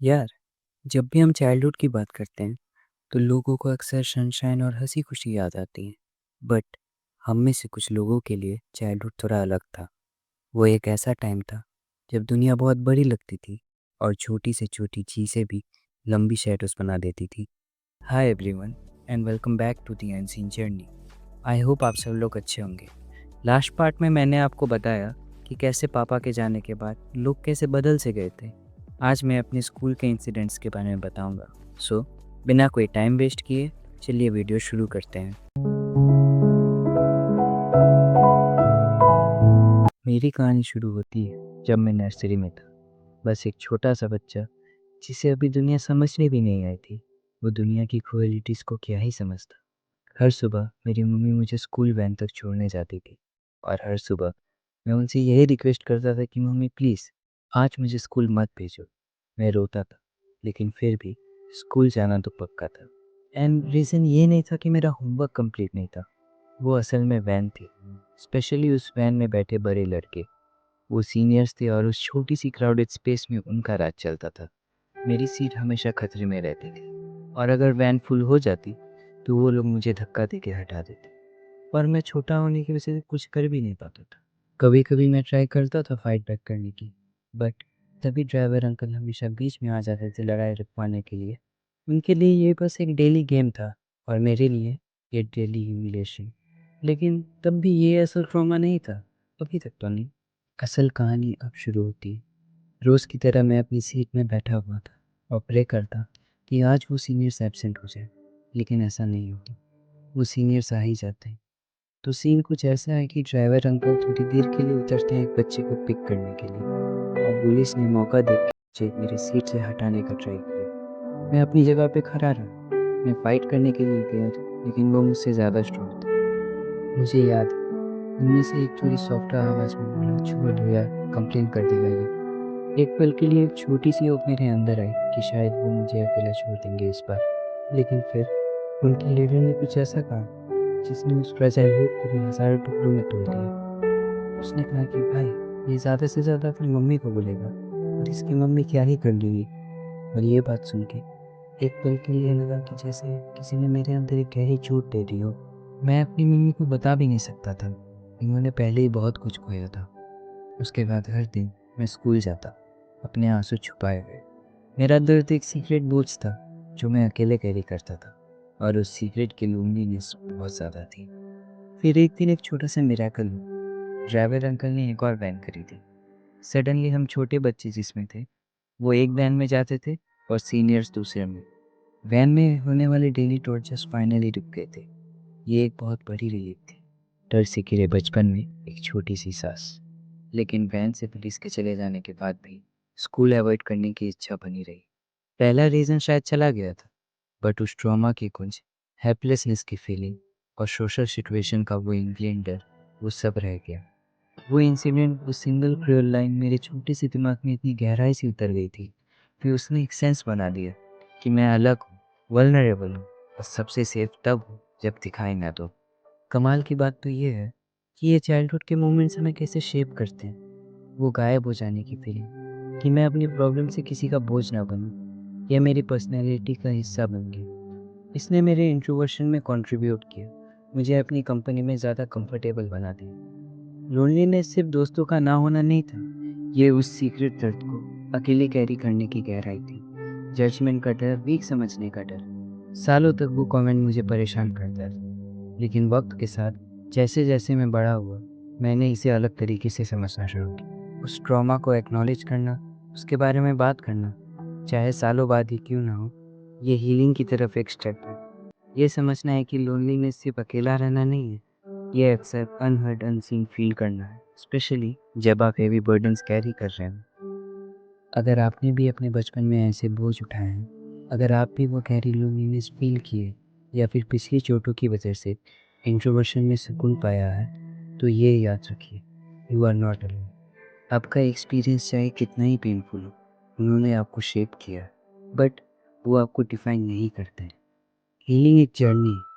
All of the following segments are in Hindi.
यार, जब भी हम चाइल्डहुड की बात करते हैं तो लोगों को अक्सर सनशाइन और हंसी खुशी याद आती है। बट हम में से कुछ लोगों के लिए चाइल्डहुड थोड़ा अलग था। वो एक ऐसा टाइम था जब दुनिया बहुत बड़ी लगती थी और छोटी से छोटी चीज़ें भी लंबी शैडोज बना देती थी। Hi everyone and welcome back to the unseen journey. I hope आप सब लोग अच्छे होंगे। लास्ट पार्ट में मैंने आपको बताया कि कैसे पापा के जाने के बाद लोग कैसे बदल से गए थे। आज मैं अपने स्कूल के इंसिडेंट्स के बारे में बताऊंगा। सो बिना कोई टाइम वेस्ट किए चलिए वीडियो शुरू करते हैं। मेरी कहानी शुरू होती है जब मैं नर्सरी में था। बस एक छोटा सा बच्चा जिसे अभी दुनिया समझने भी नहीं आई थी। वो दुनिया की क्रुएलिटीज़ को क्या ही समझता। हर सुबह मेरी मम्मी मुझे स्कूल वैन तक छोड़ने जाती थी और हर सुबह मैं उनसे यही रिक्वेस्ट करता था कि मम्मी प्लीज़ आज मुझे स्कूल मत भेजो। मैं रोता था लेकिन फिर भी स्कूल जाना तो पक्का था। एंड रीज़न ये नहीं था कि मेरा होमवर्क कंप्लीट नहीं था। वो असल में वैन थी। स्पेशली उस वैन में बैठे बड़े लड़के। वो सीनियर्स थे और उस छोटी सी क्राउडेड स्पेस में उनका राज चलता था। मेरी सीट हमेशा खतरे में रहती थी और अगर वैन फुल हो जाती तो वो लोग मुझे धक्का दे के हटा देते। पर मैं छोटा होने की वजह से कुछ कर भी नहीं पाता था। कभी कभी मैं ट्राई करता था फाइट बैक करने की, बट तभी ड्राइवर अंकल हमेशा बीच में आ जाते थे लड़ाई रुकवाने के लिए। उनके लिए ये बस एक डेली गेम था और मेरे लिए ये डेली ह्यूमिलेशन। लेकिन तब भी ये असल ट्रॉमा नहीं था, अभी तक तो नहीं। असल कहानी अब शुरू होती है। रोज़ की तरह मैं अपनी सीट में बैठा हुआ था और प्रे करता कि आज वो सीनियर्स एब्सेंट हो जाए, लेकिन ऐसा नहीं होता। वो सीनियर्स आ ही जाते हैं। तो सीन कुछ ऐसा है कि ड्राइवर अंकल थोड़ी देर के लिए उतरते हैं एक बच्चे को पिक करने के लिए और पुलिस ने मौका देख के मुझे मेरी सीट से हटाने का ट्राई किया। मैं अपनी जगह पे खड़ा रहा। मैं फाइट करने के लिए गया था लेकिन वो मुझसे ज़्यादा स्ट्रॉन्ग था। मुझे याद है, उनमें से एक थोड़ी सॉफ्ट आवाज़ में बोला छोड़ दो यार, कंप्लेन कर देगा ये। एक पल के लिए एक छोटी सी होप मेरे अंदर आई कि शायद वो मुझे अकेला छोड़ देंगे इस बार। लेकिन फिर उनके लीडर ने कुछ ऐसा कहा जिसने उस फ्रेजाइल होप को भी हज़ारों टुकड़ों में तोड़ दिया। उसने कहा कि भाई, ये ज़्यादा से ज़्यादा अपनी मम्मी को बोलेगा और इसकी मम्मी क्या ही कर लेगी। और ये बात सुन के एक पल के लिए लगा कि जैसे किसी ने मेरे अंदर एक गहरी चोट दे दी हो। मैं अपनी मम्मी को बता भी नहीं सकता था, इन्होंने पहले ही बहुत कुछ खोया था। उसके बाद हर दिन मैं स्कूल जाता, अपने आंसू छुपाए हुए। मेरा दर्द एक सीक्रेट बोझ था जो मैं अकेले कैरी करता था और उस सीक्रेट की लोनलीनेस बहुत ज़्यादा थी। फिर एक दिन एक छोटा सा मिरेकल हुआ। ड्राइवर अंकल ने एक और वैन खरीदी। सडनली हम छोटे बच्चे जिसमें थे वो एक वैन में जाते थे और सीनियर्स दूसरे में। वैन में होने वाले डेली टॉर्चर्स फाइनली रुक गए थे। ये एक बहुत बड़ी रिलीफ थी। डर से घिरे बचपन में एक छोटी सी सांस। लेकिन वैन से पुलिस के चले जाने के बाद भी स्कूल अवॉइड करने की इच्छा बनी रही। पहला रीज़न शायद चला गया था, बट उस ट्रॉमा की कुंज, हेल्पलेसनेस की फीलिंग और सोशल सिचुएशन का वो इंग्रेन डर, वो सब रह गया। वो इंसिडेंट, वो सिंगल क्रूअल लाइन मेरे छोटे से दिमाग में इतनी गहराई से उतर गई थी कि उसने एक सेंस बना दिया कि मैं अलग हूँ, वल्नरेबल हूँ और सबसे सेफ तब हूँ जब दिखाई ना दो। कमाल की बात तो ये है कि ये चाइल्डहुड के मोमेंट्स हमें कैसे शेप करते हैं। वो गायब हो जाने की फीलिंग कि मैं अपनी प्रॉब्लम से किसी का बोझ ना बनूं, यह मेरी पर्सनैलिटी का हिस्सा बन गया। इसने मेरे इंट्रोवर्शन में कंट्रीब्यूट किया, मुझे अपनी कंपनी में ज़्यादा कंफर्टेबल बना दिया। लोनलीनेस सिर्फ दोस्तों का ना होना नहीं था, ये उस सीक्रेट दर्द को अकेले कैरी करने की गहराई थी। जजमेंट का डर, वीक समझने का डर। सालों तक वो कमेंट मुझे परेशान करता था, लेकिन वक्त के साथ जैसे जैसे मैं बड़ा हुआ मैंने इसे अलग तरीके से समझना शुरू किया। उस ट्रॉमा को एक्नॉलेज करना, उसके बारे में बात करना, चाहे सालों बाद ही क्यों ना हो, ये हीलिंग की तरफ एक स्टेप है। ये समझना है कि लोनलीनेस सिर्फ अकेला रहना नहीं है, ये अक्सर अनहर्ड अनसीन फील करना है, स्पेशली जब आप हेवी बर्डन्स कैरी कर रहे हो। अगर आपने भी अपने बचपन में ऐसे बोझ उठाए हैं, अगर आप भी वो गहरी लोनलीनेस फील किए या फिर पिछली चोटों की वजह से इंट्रोवर्शन में सुकून पाया है, तो ये याद रखिए, यू आर नॉट अलोन। आपका एक्सपीरियंस चाहे कितना ही पेनफुल हो, उन्होंने आपको शेप किया है, बट वो आपको डिफाइन नहीं करते हैं। हीलिंग एक जर्नी है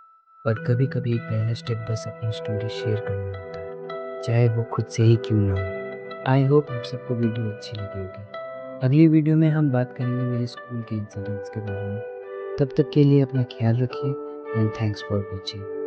और कभी कभी एक पहला स्टेप बस अपनी स्टोरी शेयर करना होता है, चाहे वो खुद से ही क्यों ना हो। आई होप आप सबको वीडियो अच्छी लगी होगी। अगली वीडियो में हम बात करेंगे मेरे स्कूल के इंसिडेंट्स के बारे में। तब तक के लिए अपना ख्याल रखिए एंड थैंक्स फॉर वॉचिंग।